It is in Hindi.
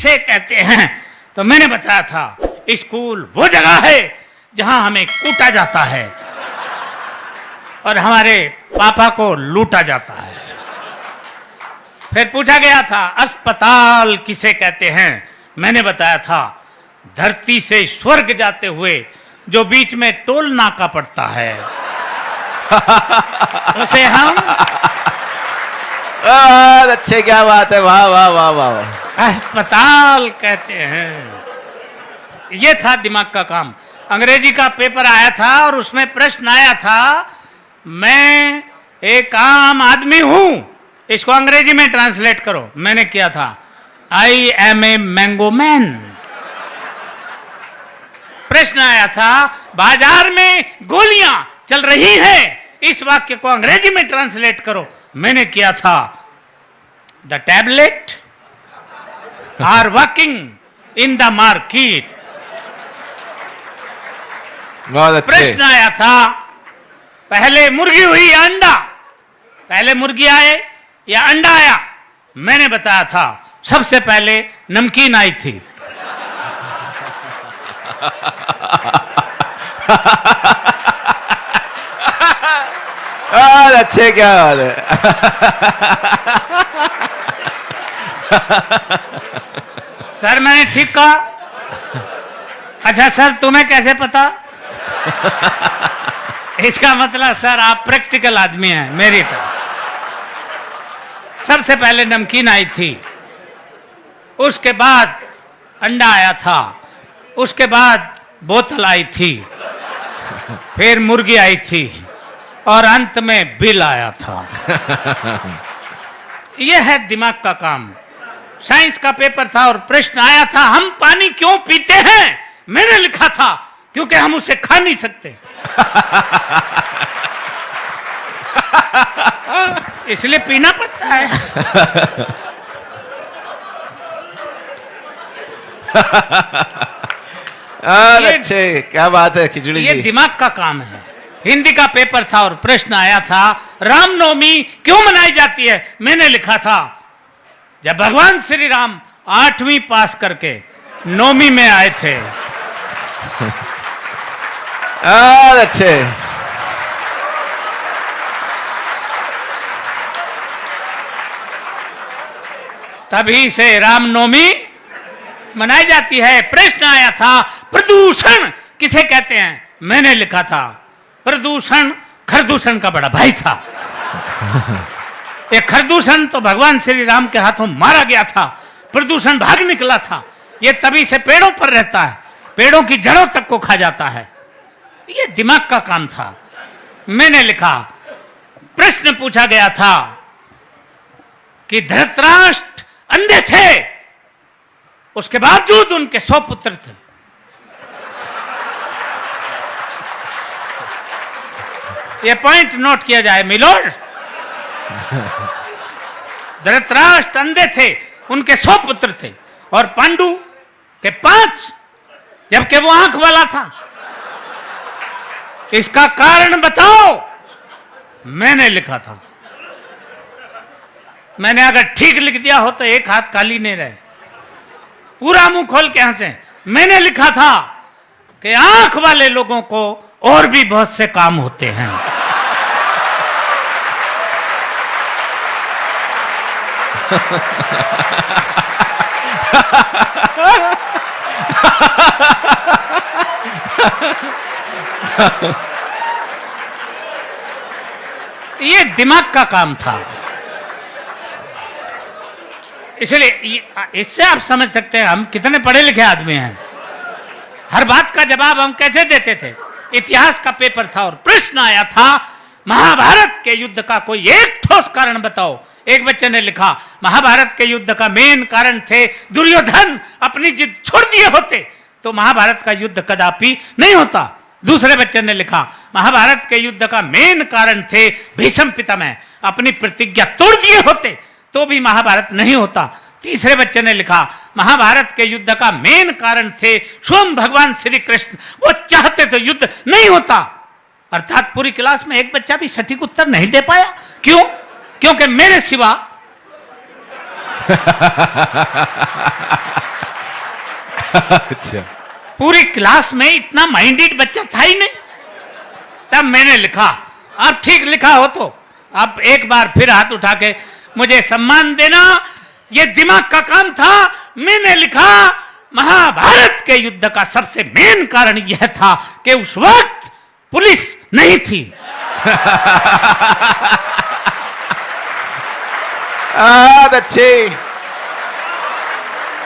किसे कहते हैं? तो मैंने बताया था स्कूल वो जगह है जहां हमें कूटा जाता है और हमारे पापा को लूटा जाता है। फिर पूछा गया था अस्पताल किसे कहते हैं? मैंने बताया था धरती से स्वर्ग जाते हुए जो बीच में टोल नाका पड़ता है उसे हम अच्छे, क्या बात है, वाह वाह वाह वाह, अस्पताल कहते हैं। ये था दिमाग का काम। अंग्रेजी का पेपर आया था और उसमें प्रश्न आया था मैं एक आम आदमी हूं, इसको अंग्रेजी में ट्रांसलेट करो। मैंने किया था I am a mango man. प्रश्न आया था बाजार में गोलियां चल रही हैं, इस वाक्य को अंग्रेजी में ट्रांसलेट करो। मैंने किया था the tablet are working in the market. बहुत अच्छे। प्रश्न आया था पहले मुर्गी हुई या अंडा? पहले मुर्गी आए या अंडा आया? मैंने बताया था सबसे पहले नमकीन आई थी। अच्छे, क्या बात है। सर मैंने ठीक कहा? अच्छा सर तुम्हें कैसे पता? इसका मतलब सर आप प्रैक्टिकल आदमी हैं मेरी तरह। सबसे पहले नमकीन आई थी, उसके बाद अंडा आया था, उसके बाद बोतल आई थी, फिर मुर्गी आई थी और अंत में बिल आया था। यह है दिमाग का काम। साइंस का पेपर था और प्रश्न आया था हम पानी क्यों पीते हैं? मैंने लिखा था क्योंकि हम उसे खा नहीं सकते इसलिए पीना पड़ता है। अच्छे, क्या बात है खिचड़ी ये जी। दिमाग का काम है। हिंदी का पेपर था और प्रश्न आया था रामनवमी क्यों मनाई जाती है? मैंने लिखा था जब भगवान श्री राम 8वीं पास करके 9वीं में आए थे। अच्छे, तभी से रामनवमी मनाई जाती है। प्रश्न आया था प्रदूषण किसे कहते हैं? मैंने लिखा था प्रदूषण खरदूषण का बड़ा भाई था। ये खरदूषण तो भगवान श्री राम के हाथों मारा गया था, प्रदूषण भाग निकला था। ये तभी से पेड़ों पर रहता है, पेड़ों की जड़ों तक को खा जाता है। ये दिमाग का काम था। मैंने लिखा प्रश्न पूछा गया था कि धृतराष्ट्र अंधे थे, उसके बावजूद उनके 100 पुत्र थे। यह पॉइंट नोट किया जाए मिलोड। धृतराष्ट्र अंधे थे, उनके 100 पुत्र थे और पांडु के 5, जबकि वो आंख वाला था। इसका कारण बताओ। मैंने लिखा था। मैंने अगर ठीक लिख दिया हो तो एक हाथ खाली नहीं रहे। पूरा मुंह खोल के हंसे। मैंने लिखा था कि आंख वाले लोगों को और भी बहुत से काम होते हैं। ये दिमाग का काम था। इसलिए इससे आप समझ सकते हैं हम कितने पढ़े लिखे आदमी हैं। हर बात का जवाब हम कैसे देते थे। इतिहास का पेपर था और प्रश्न आया था महाभारत के युद्ध का कोई एक ठोस कारण बताओ। एक बच्चे ने लिखा महाभारत के युद्ध का मेन कारण थे दुर्योधन अपनी जिद छोड़ दिए होते तो महाभारत का युद्ध कदापि नहीं होता। दूसरे बच्चे ने लिखा महाभारत के युद्ध का मेन कारण थे भीष्म पितामह अपनी प्रतिज्ञा तोड़ दिए होते तो भी महाभारत नहीं होता। तीसरे बच्चे ने लिखा महाभारत के युद्ध का मेन कारण थे स्वयं भगवान श्री कृष्ण, वो चाहते तो युद्ध नहीं होता। अर्थात पूरी क्लास में एक बच्चा भी सटीक उत्तर नहीं दे पाया। क्यों? क्योंकि मेरे सिवा अच्छा पूरी क्लास में इतना माइंडेड बच्चा था ही नहीं। तब मैंने लिखा, अब ठीक लिखा हो तो अब एक बार फिर हाथ उठा के मुझे सम्मान देना, ये दिमाग का काम था। मैंने लिखा, महाभारत के युद्ध का सबसे मेन कारण यह था कि उस वक्त पुलिस नहीं थी। बहुत अच्छे।